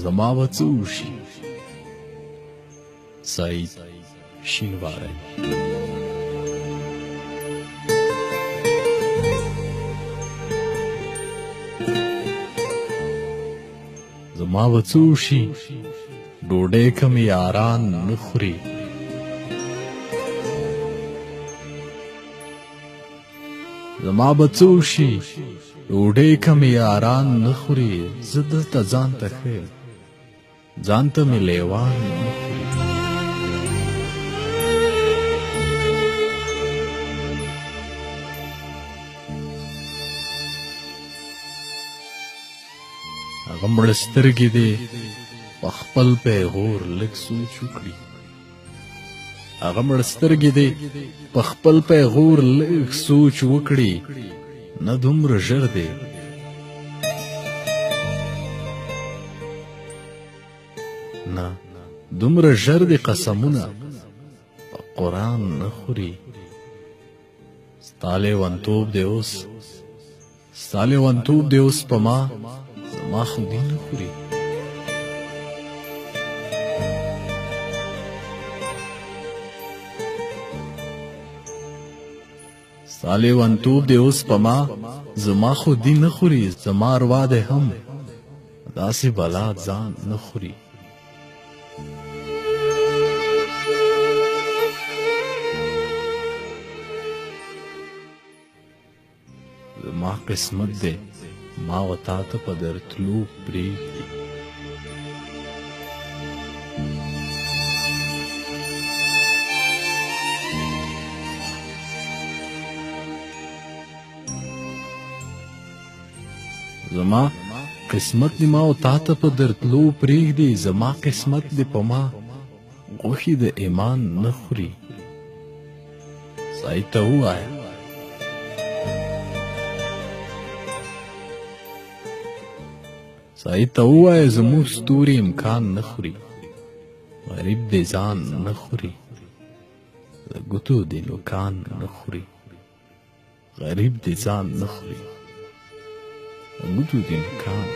زما به څه وشي. سعید شینواری. زما به څه وشي ډوډۍ که مې یاران نه خوري. زما به څه وشي ډوډۍ که مې یاران نه خوري. زه دلته ځان ته ښیم ځان ته مې لیوان نه خوري. هغه مړه سترګې دې په خپل پیغور لږ سوچ وکړي. هغه مړه سترګې دې په خپل پیغور لږ سوچ وکړي. نه دومره ژر دی نه دومره ژر دی قسمونه په قرآن نه خوري. ستا لیونتوب دی اوس ستا لیونتوب دی اوس په ما زما خو دې نه خوري. ستا لیونتوب دی اوس په ما زما خو دې نه خوري. زما اروا دی هم داسې بلا ځان نه خوري. زما قسمت دی ما و تا ته په درتلو پرېږدي. زما قسمت دی ما و تا ته په درتلو پرېږدي. زما قسمت دی په ما غوښې د ایمان نه خوري. سعید ته ووایه سعید ته ووایه زموږ ستوري امکان نه خوري. غریب دی ځان نه خوري د ګوتو دی نوکان نه خوري. غریب دی ځان نه خوري د ګوتو دی نوکان